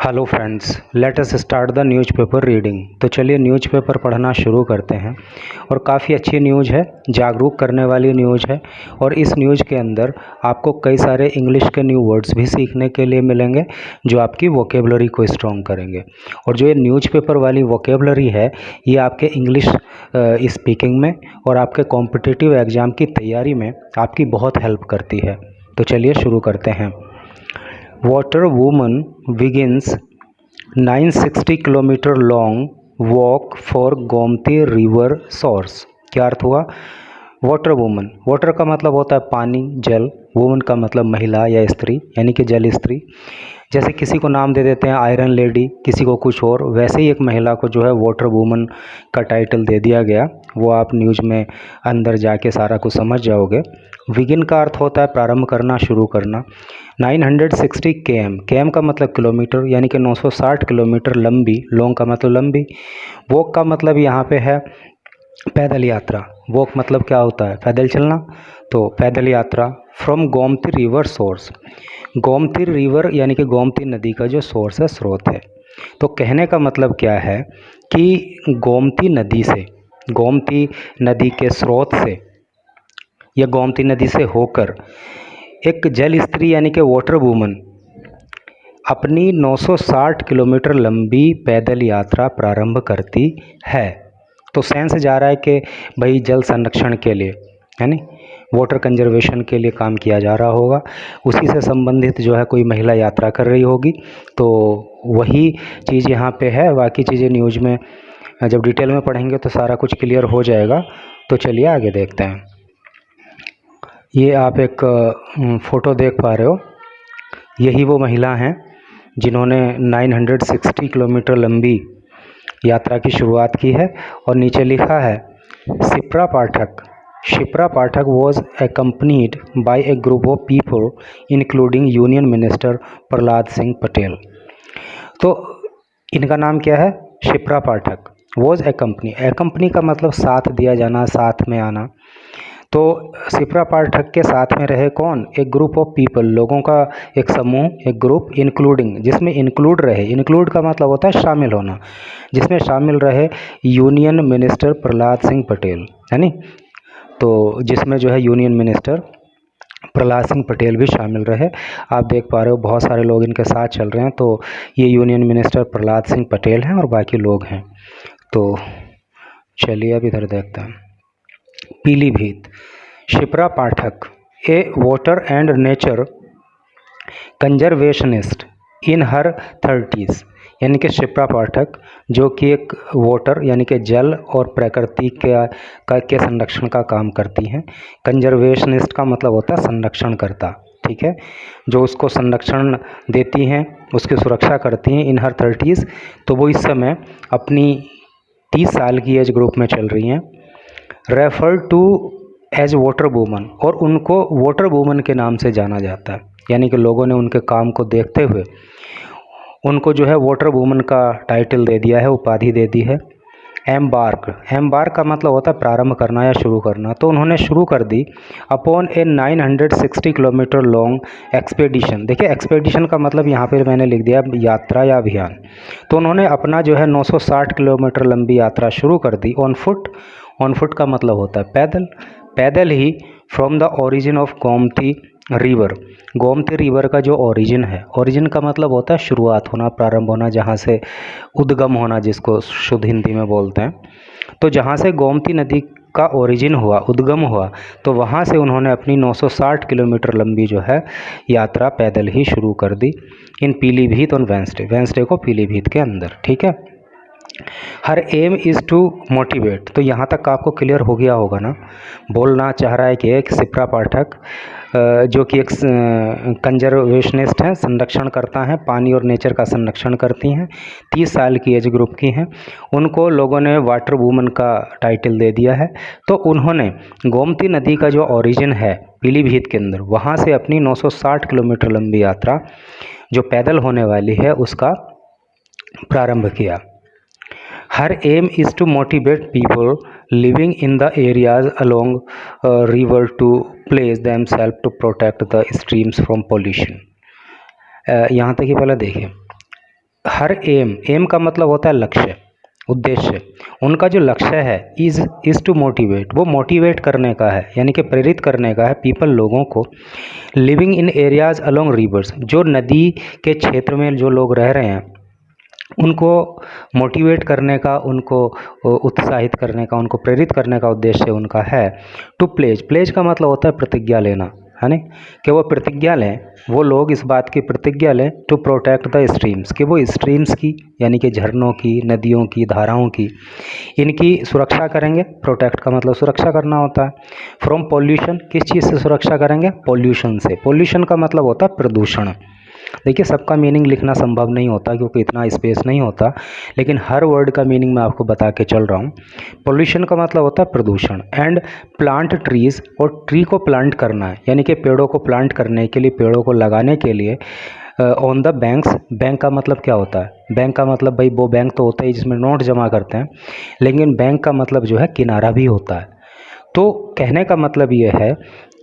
Hello friends, let us start the newspaper reading. तो चलिए newspaper पढ़ना शुरू करते हैं। और काफ़ी अच्छी न्यूज़ है, जागरूक करने वाली न्यूज़ है। और इस न्यूज़ के अंदर आपको कई सारे इंग्लिश के न्यू वर्ड्स भी सीखने के लिए मिलेंगे जो आपकी वोकेबलरी को स्ट्रॉन्ग करेंगे। और जो ये न्यूज़पेपर वाली वोकेबलरी है ये आपके इंग्लिश स्पीकिंग में और आपके कॉम्पिटिटिव एग्ज़ाम की तैयारी में आपकी बहुत हेल्प करती है। तो चलिए शुरू करते हैं। Water woman begins 960 kilometre long walk for Gomti river source. क्या अर्थ हुआ? वाटर वूमन, वाटर का मतलब होता है पानी, जल। वूमन का मतलब महिला या स्त्री, यानी कि जल स्त्री। जैसे किसी को नाम दे देते हैं आयरन लेडी, किसी को कुछ और, वैसे ही एक महिला को जो है वाटर वूमन का टाइटल दे दिया गया। वो आप न्यूज़ में अंदर जाके सारा कुछ समझ जाओगे। विगिन का अर्थ होता है प्रारंभ करना, शुरू करना। 960 km, km का मतलब किलोमीटर, यानी कि 960 किलोमीटर लंबी। लॉन्ग का मतलब लंबी। वॉक का मतलब यहाँ पे है पैदल यात्रा। वॉक मतलब क्या होता है? पैदल चलना। तो पैदल यात्रा from Gomti river source. Gomti river यानी कि गोमती नदी का जो सोर्स है, स्रोत है। तो कहने का मतलब क्या है कि गोमती नदी से, गोमती नदी के स्रोत से या गोमती नदी से होकर एक जल स्त्री यानी कि वाटर वूमन अपनी 960 किलोमीटर लंबी पैदल यात्रा प्रारंभ करती है। तो सेंस जा रहा है कि भाई जल संरक्षण के लिए, यानी वाटर कंजर्वेशन के लिए काम किया जा रहा होगा। उसी से संबंधित जो है कोई महिला यात्रा कर रही होगी। तो वही चीज़ यहाँ पे है। बाकी चीज़ें न्यूज़ में जब डिटेल में पढ़ेंगे तो सारा कुछ क्लियर हो जाएगा। तो चलिए आगे देखते हैं। ये आप एक फ़ोटो देख पा रहे हो, यही वो महिला हैं जिन्होंने 960 किलोमीटर लंबी यात्रा की शुरुआत की है। और नीचे लिखा है Shipra Pathak. Shipra Pathak was accompanied by a group of people including union minister Prahlad Singh Patel. तो इनका नाम क्या है? शिप्रा पाठक। वॉज accompany का मतलब साथ दिया जाना, साथ में आना। तो शिप्रा पाठक के साथ में रहे कौन? एक ग्रुप ऑफ पीपल, लोगों का एक समूह, एक ग्रुप, इंक्लूडिंग, जिसमें इंक्लूड रहे। इंक्लूड का मतलब होता है शामिल होना, जिसमें शामिल रहे यूनियन मिनिस्टर प्रहलाद सिंह पटेल, है नी। तो जिसमें जो है यूनियन मिनिस्टर प्रहलाद सिंह पटेल भी शामिल रहे। आप देख पा रहे हो बहुत सारे लोग इनके साथ चल रहे हैं। तो ये यूनियन मिनिस्टर प्रहलाद सिंह पटेल हैं और बाकी लोग हैं। तो चलिए अब इधर देखते हैं। Pilibhit. Shipra Pathak, a water and nature conservationist in her 30s, यानी कि शिप्रा पाठक जो कि एक वाटर यानी कि जल और प्रकृति के संरक्षण का काम करती हैं। कंजर्वेशनिस्ट का मतलब होता है संरक्षण करता, ठीक है, जो उसको संरक्षण देती हैं, उसकी सुरक्षा करती हैं। इन हर 30s, तो वो इस समय अपनी 30 साल की एज ग्रुप में चल रही हैं। Refer to as water woman, और उनको वाटर वूमन के नाम से जाना जाता है। यानी कि लोगों ने उनके काम को देखते हुए उनको जो है वाटर वूमन का टाइटल दे दिया है, उपाधि दे दी है। एम्बार्क, एम्बार्क का मतलब होता है प्रारंभ करना या शुरू करना। तो उन्होंने शुरू कर दी अपॉन ए 960 किलोमीटर लॉन्ग एक्सपेडिशन। देखिए एक्सपेडिशन का मतलब यहाँ पे मैंने लिख दिया यात्रा या अभियान। तो उन्होंने अपना जो है 960 किलोमीटर लंबी यात्रा शुरू कर दी ऑन फुट। ऑन फुट का मतलब होता है पैदल, पैदल ही from the origin of Gomti river. Gomti river का जो ओरिजिन है, ओरिजिन का मतलब होता है शुरुआत होना, प्रारंभ होना, जहाँ से उद्गम होना, जिसको शुद्ध हिंदी में बोलते हैं। तो जहाँ से गोमती नदी का ओरिजिन हुआ, उद्गम हुआ, तो वहाँ से उन्होंने अपनी 960 किलोमीटर लंबी जो है यात्रा पैदल ही शुरू कर दी। इन पीलीभीत ऑन वेंसडे, वेंसडे को पीलीभीत के अंदर, ठीक है। हर एम इज़ टू मोटिवेट। तो यहाँ तक आपको क्लियर हो गया होगा ना। बोलना चाह रहा है कि एक शिप्रा पाठक जो कि एक कंजर्वेशनिस्ट हैं, संरक्षण करता है, पानी और नेचर का संरक्षण करती हैं, 30 साल की एज ग्रुप की हैं। उनको लोगों ने वाटर वूमन का टाइटल दे दिया है। तो उन्होंने गोमती नदी का जो ओरिजिन है पीलीभीत के अंदर, वहाँ से अपनी 960 किलोमीटर लंबी यात्रा जो पैदल होने वाली है उसका प्रारंभ किया। Her aim is to motivate people living in the areas along river to place themselves to protect the streams from pollution. यहाँ तक ही पहले देखें। हर एम का मतलब होता है लक्ष्य, उद्देश्य। उनका जो लक्ष्य है इज़ टू मोटिवेट, वो मोटिवेट करने का है, यानी कि प्रेरित करने का है पीपल, लोगों को, living in areas along reverse, जो नदी के क्षेत्र में जो लोग रह रहे हैं उनको मोटिवेट करने का, उनको उत्साहित करने का, उनको प्रेरित करने का उद्देश्य उनका है। टू प्लेज, प्लेज का मतलब होता है प्रतिज्ञा लेना, है ना, कि वो प्रतिज्ञा लें, वो लोग इस बात की प्रतिज्ञा लें टू प्रोटेक्ट द स्ट्रीम्स, कि वो स्ट्रीम्स की, यानी कि झरनों की, नदियों की, धाराओं की, इनकी सुरक्षा करेंगे। प्रोटेक्ट का मतलब सुरक्षा करना होता है। फ्रॉम पॉल्यूशन, किस चीज़ से सुरक्षा करेंगे? पॉल्यूशन से। पॉल्यूशन का मतलब होता है प्रदूषण। देखिए, सबका मीनिंग लिखना संभव नहीं होता क्योंकि इतना स्पेस नहीं होता, लेकिन हर वर्ड का मीनिंग मैं आपको बता के चल रहा हूँ। पोल्यूशन का मतलब होता है प्रदूषण। एंड प्लांट ट्रीज़, और ट्री को प्लांट करना है, यानी कि पेड़ों को प्लांट करने के लिए, पेड़ों को लगाने के लिए ऑन द बैंक्स। बैंक का मतलब क्या होता है? बैंक का मतलब भाई वो बैंक तो होता है जिसमें नोट जमा करते हैं, लेकिन बैंक का मतलब जो है किनारा भी होता है। तो कहने का मतलब ये है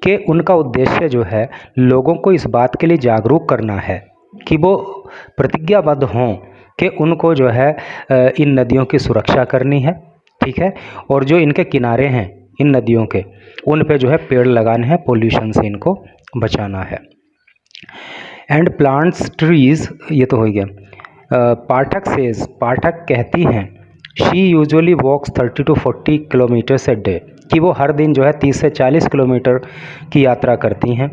कि उनका उद्देश्य जो है लोगों को इस बात के लिए जागरूक करना है कि वो प्रतिज्ञाबद्ध हों कि उनको जो है इन नदियों की सुरक्षा करनी है, ठीक है, और जो इनके किनारे हैं इन नदियों के, उन पे जो है पेड़ लगाने हैं, पोल्यूशन से इनको बचाना है। एंड प्लांट्स ट्रीज़, ये तो हो गया। पाठक सेज, पाठक कहती हैं, she usually walks 30 to 40 kilometres a day, कि वो हर दिन जो है 30 से 40 किलोमीटर की यात्रा करती हैं।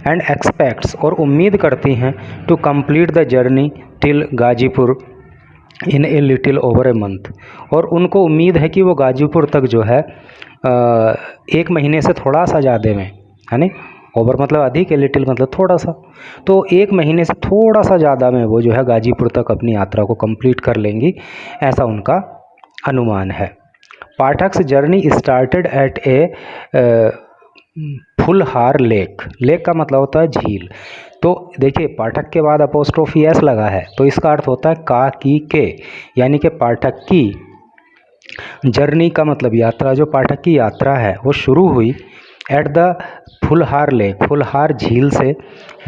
एंड एक्सपेक्ट्स, और उम्मीद करती हैं, to complete the journey till Ghazipur in a little over a month, और उनको उम्मीद है कि वो गाजीपुर तक जो है 1 महीने से थोड़ा सा ज़्यादा में, है ना, ओवर मतलब अधिक है, लिटिल मतलब थोड़ा सा, तो 1 महीने से थोड़ा सा ज़्यादा में वो जो है गाजीपुर तक अपनी यात्रा को कंप्लीट कर लेंगी, ऐसा उनका अनुमान है। Pathak's journey started at a Phulhar lake, lake का मतलब होता है झील। तो देखिए, पाठक के बाद अपोस्ट्रोफी एस लगा है, तो इसका अर्थ होता है का, की, के, यानी कि पाठक की जर्नी का मतलब यात्रा, जो पाठक की यात्रा है वो शुरू हुई एट द फुलहार लेक, फुलहार झील से,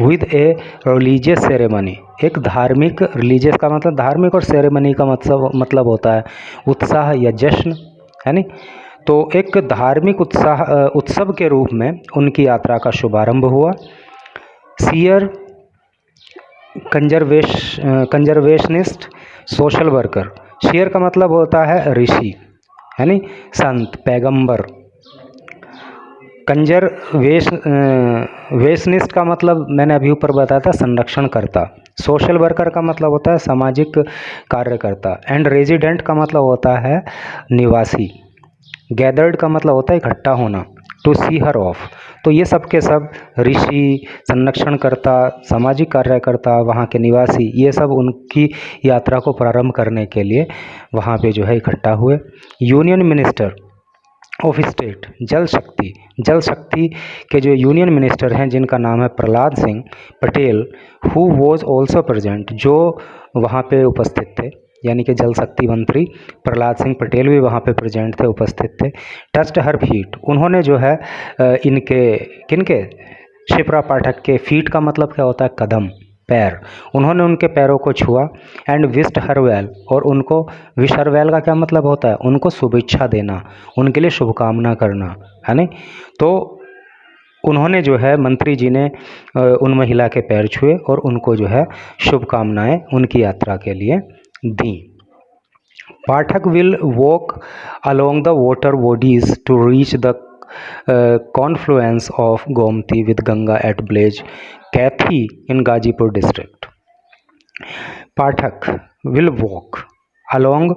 विद ए रिलीजियस सेरेमनी, एक धार्मिक, रिलीजियस का मतलब धार्मिक, और सेरेमनी का मतलब होता है उत्साह या जश्न, है नी। तो एक धार्मिक उत्सव के रूप में उनकी यात्रा का शुभारंभ हुआ। Seer, conservationist, social worker. Seer का मतलब होता है ऋषि, है नी, संत, पैगंबर। वेशनिस्ट का मतलब मैंने अभी ऊपर बताया था, संरक्षण करता। सोशल वर्कर का मतलब होता है सामाजिक कार्यकर्ता। एंड रेजिडेंट का मतलब होता है निवासी। गैदर्ड का मतलब होता है इकट्ठा होना। टू सी हर ऑफ, तो ये सब के सब ऋषि, संरक्षणकर्ता, सामाजिक कार्यकर्ता, वहाँ के निवासी, ये सब उनकी यात्रा को प्रारंभ करने के लिए वहाँ पे जो है इकट्ठा हुए। यूनियन मिनिस्टर ऑफ स्टेट, जल शक्ति, जल शक्ति के जो यूनियन मिनिस्टर हैं जिनका नाम है Prahlad Singh Patel, who was also present, जो वहाँ पे उपस्थित थे, यानी कि जल शक्ति मंत्री प्रहलाद सिंह पटेल भी वहाँ पे प्रेजेंट थे, उपस्थित थे। टच्ड हर फीट, उन्होंने जो है इनके, किनके, शिप्रा पाठक के, फीट का मतलब क्या होता है? कदम, पैर, उन्होंने उनके पैरों को छुआ। एंड विश्ड हर वेल, और उनको, विश हर वेल का क्या मतलब होता है? उनको शुभेच्छा देना, उनके लिए शुभकामना करना, है नहीं। तो उन्होंने जो है, मंत्री जी ने उन महिला के पैर छुए और उनको जो है शुभकामनाएं उनकी यात्रा के लिए दी। Pathak will walk along the water bodies to reach the confluence of Gomti with Ganga at Blaze Kathi in Gazipur district. Pathak will walk along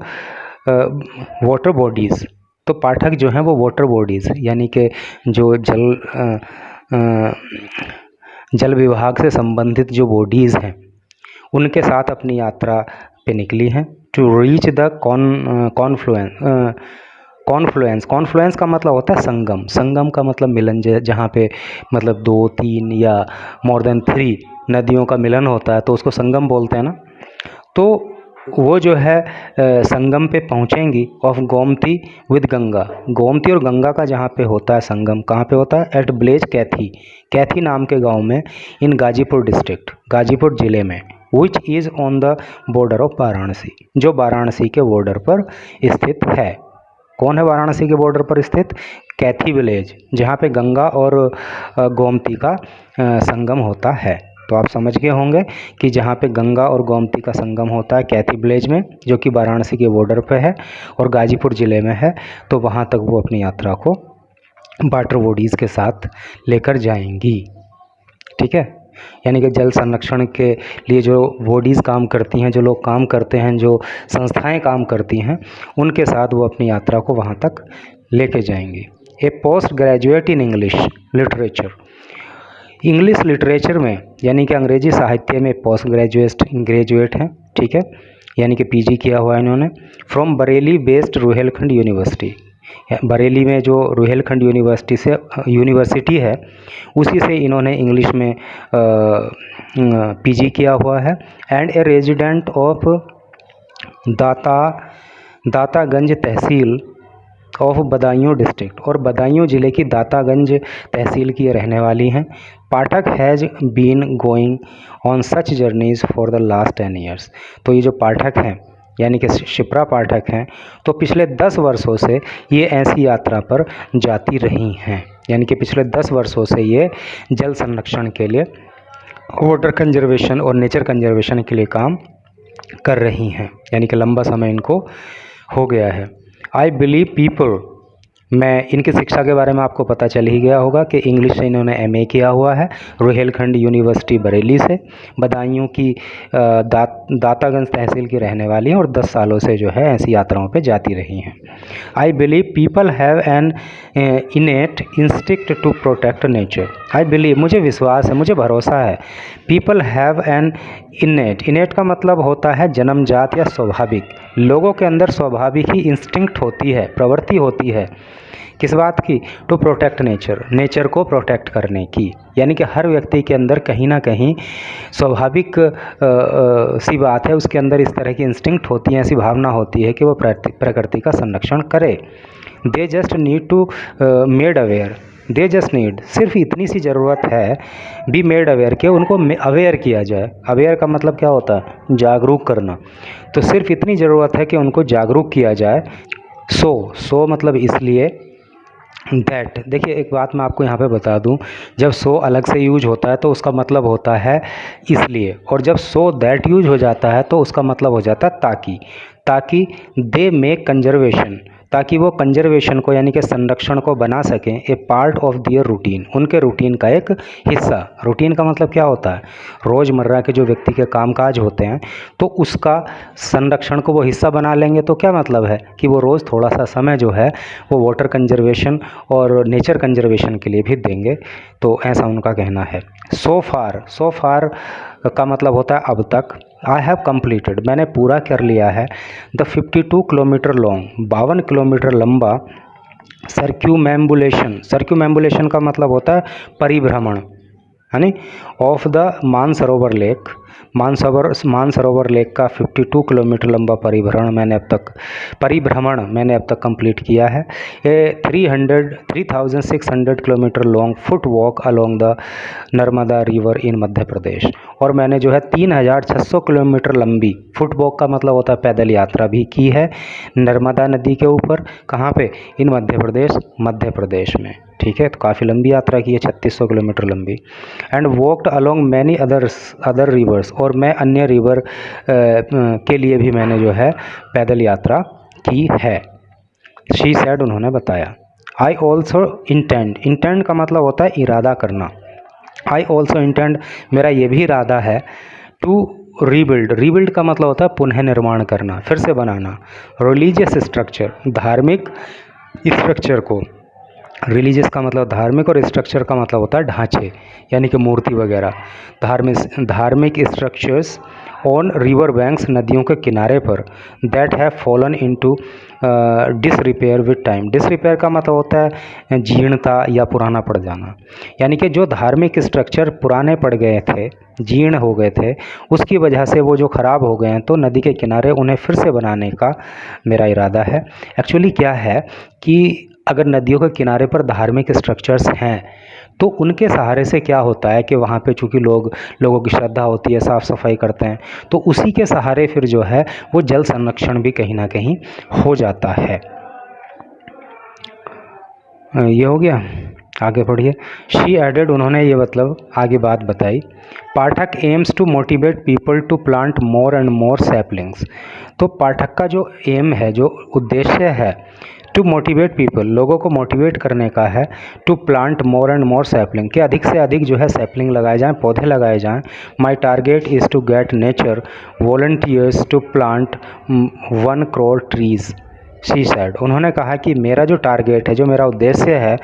water bodies, तो पाठक जो हैं वो वाटर बॉडीज़, यानी कि जो जल विभाग से संबंधित जो बॉडीज़ हैं उनके साथ अपनी यात्रा पे निकली हैं। टू रीच द कॉन्फ्लुएंस का मतलब होता है संगम, संगम का मतलब मिलन, जहाँ पे मतलब 2, 3 या मोर देन 3 नदियों का मिलन होता है तो उसको संगम बोलते हैं ना। तो वो जो है संगम पे पहुँचेंगी ऑफ गोमती विद गंगा, गोमती और गंगा का जहाँ पे होता है संगम, कहाँ पे होता है? एट ब्लेज कैथी, कैथी नाम के गांव में, इन गाजीपुर डिस्ट्रिक्ट, गाजीपुर ज़िले में, which is on the border of Varanasi, जो वाराणसी के बॉर्डर पर स्थित है। कौन है वाराणसी के बॉर्डर पर स्थित? कैथी विलेज, जहाँ पे गंगा और गोमती का संगम होता है। तो आप समझ गए होंगे कि जहाँ पे गंगा और गोमती का संगम होता है कैथी विलेज में, जो कि वाराणसी के बॉर्डर पे है और गाजीपुर ज़िले में है, तो वहाँ तक वो अपनी यात्रा को वाटर बॉडीज़ के साथ लेकर जाएंगी। ठीक है, यानी कि जल संरक्षण के लिए जो बॉडीज़ काम करती हैं, जो लोग काम करते हैं, जो संस्थाएं काम करती हैं, उनके साथ वो अपनी यात्रा को वहाँ तक लेके जाएंगी। A post graduate in English literature, English literature में यानी कि अंग्रेजी साहित्य में पोस्ट ग्रेजुएट हैं। ठीक है, यानी कि पीजी किया हुआ है इन्होंने। From Bareilly based Rohilkhand university, Bareilly में जो रुहेलखंड यूनिवर्सिटी है उसी से इन्होंने इंग्लिश में पीजी किया हुआ है। And a resident of Dataganj tehsil of Badaun district, और बदायूं ज़िले की दातागंज तहसील की रहने वाली हैं। Pathak has been going on such journeys for the last 10 years. तो ये जो पाठक हैं यानी कि शिप्रा पाठक हैं, तो पिछले 10 वर्षों से ये ऐसी यात्रा पर जाती रही हैं। यानी कि पिछले 10 वर्षों से ये जल संरक्षण के लिए, वाटर कंजर्वेशन और नेचर कंजर्वेशन के लिए काम कर रही हैं, यानी कि लंबा समय इनको हो गया है। आई बिलीव पीपल, मैं इनकी शिक्षा के बारे में आपको पता चल ही गया होगा कि इंग्लिश से इन्होंने एमए किया हुआ है रुहेलखंड यूनिवर्सिटी बरेली से। बदायूं की दातागंज तहसील की रहने वाली हैं और 10 सालों से जो है ऐसी यात्राओं पे जाती रही हैं। I believe people have an innate instinct to protect nature. I believe, मुझे विश्वास है, मुझे भरोसा है। पीपल हैव एन इनेट का मतलब होता है जन्मजात या स्वाभाविक। लोगों के अंदर स्वाभाविक ही इंस्टिंक्ट होती है, प्रवृत्ति होती है। किस बात की? टू प्रोटेक्ट नेचर को प्रोटेक्ट करने की। यानी कि हर व्यक्ति के अंदर कहीं ना कहीं स्वाभाविक सी बात है, उसके अंदर इस तरह की इंस्टिंक्ट होती है, ऐसी भावना होती है कि वो प्रकृति का संरक्षण करे। They just need to made aware, they just need, सिर्फ इतनी सी ज़रूरत है बी मेड अवेयर के, उनको अवेयर किया जाए। अवेयर का मतलब क्या होता है? जागरूक करना। तो सिर्फ इतनी ज़रूरत है कि उनको जागरूक किया जाए। सो मतलब इसलिए, दैट, देखिए एक बात मैं आपको यहाँ पे बता दूँ, जब सो अलग से यूज होता है तो उसका मतलब होता है इसलिए, और जब सो दैट यूज हो जाता है तो उसका मतलब हो जाता है ताकि दे मेक कंजर्वेशन, ताकि वो कंजर्वेशन को यानी कि संरक्षण को बना सकें। ए पार्ट ऑफ दियर रूटीन, उनके रूटीन का एक हिस्सा। रूटीन का मतलब क्या होता है? रोज़मर्रा के जो व्यक्ति के कामकाज होते हैं, तो उसका संरक्षण को वो हिस्सा बना लेंगे। तो क्या मतलब है कि वो रोज़ थोड़ा सा समय जो है वो वाटर कंजर्वेशन और नेचर कंजर्वेशन के लिए भी देंगे। तो ऐसा उनका कहना है। सो फार का मतलब होता है अब तक। आई हैव कम्प्लीटेड, मैंने पूरा कर लिया है। द 52 किलोमीटर लॉन्ग, 52 किलोमीटर लंबा सर्क्यूमेम्बुलेशन का मतलब होता है परिभ्रमण, है नी, ऑफ द मानसरोवर लेक का 52 किलोमीटर लंबा परिभ्रमण मैंने अब तक कंप्लीट किया है। 3600 kilometre long foot walk along the Narmada river in Madhya Pradesh, और मैंने जो है 3600 किलोमीटर लंबी, फुट वॉक का मतलब होता है पैदल यात्रा भी की है नर्मदा नदी के ऊपर। कहाँ पे? इन मध्य प्रदेश में। ठीक है, तो काफ़ी लंबी यात्रा की है, 3600 किलोमीटर लंबी। And walked along many other rivers, और मैं अन्य रिवर के लिए भी मैंने जो है पैदल यात्रा की है। शी सैड, उन्होंने बताया। आई ऑल्सो इंटेंड का मतलब होता है इरादा करना। आई ऑल्सो इंटेंड, मेरा ये भी इरादा है। टू रीबिल्ड का मतलब होता है पुनः निर्माण करना, फिर से बनाना। रिलीजियस स्ट्रक्चर, धार्मिक स्ट्रक्चर को, रिलीजियस का मतलब धार्मिक और स्ट्रक्चर का मतलब होता है ढांचे, यानी कि मूर्ति वगैरह। धार्मिक स्ट्रक्चर्स ऑन रिवर बैंक्स, नदियों के किनारे पर, that have fallen into disrepair with time. Disrepair का मतलब होता है जीर्णता या पुराना पड़ जाना, यानी कि जो धार्मिक स्ट्रक्चर पुराने पड़ गए थे, जीर्ण हो गए थे, उसकी वजह से वो जो ख़राब हो गए हैं, तो नदी के किनारे उन्हें फिर से बनाने का मेरा इरादा है। एक्चुअली क्या है कि अगर नदियों के किनारे पर धार्मिक स्ट्रक्चर्स हैं तो उनके सहारे से क्या होता है कि वहाँ पे चूँकि लोगों की श्रद्धा होती है, साफ़ सफाई करते हैं, तो उसी के सहारे फिर जो है वो जल संरक्षण भी कहीं ना कहीं हो जाता है। ये हो गया, आगे पढ़िए। शी एडेड, उन्होंने ये मतलब आगे बात बताई, Pathak aims to motivate people to plant more and more saplings. तो पाठक का जो एम है, जो उद्देश्य है, टू मोटिवेट पीपल, लोगों को मोटिवेट करने का है, to plant more and more sapling, कि अधिक से अधिक जो है सैपलिंग लगाए जाएं, पौधे लगाए जाएं। My target is to get nature volunteers to plant 1 crore trees, she said. उन्होंने कहा कि मेरा जो टारगेट है, जो मेरा उद्देश्य है,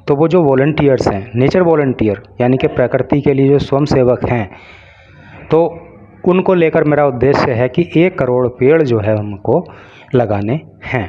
तो वो जो वॉलंटियर्स हैं, नेचर वॉलंटियर यानी कि प्रकृति के लिए जो स्वयंसेवक हैं, तो उनको लेकर मेरा उद्देश्य है कि 1 करोड़ पेड़ जो है हमको लगाने हैं।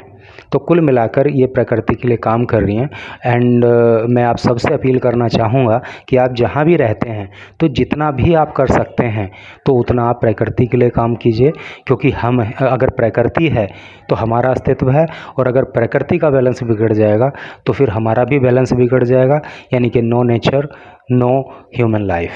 तो कुल मिलाकर ये प्रकृति के लिए काम कर रही हैं। एंड मैं आप सबसे अपील करना चाहूँगा कि आप जहाँ भी रहते हैं तो जितना भी आप कर सकते हैं तो उतना आप प्रकृति के लिए काम कीजिए, क्योंकि हम अगर प्रकृति है तो हमारा अस्तित्व है, और अगर प्रकृति का बैलेंस बिगड़ जाएगा तो फिर हमारा भी बैलेंस बिगड़ जाएगा, यानी कि no nature no human life.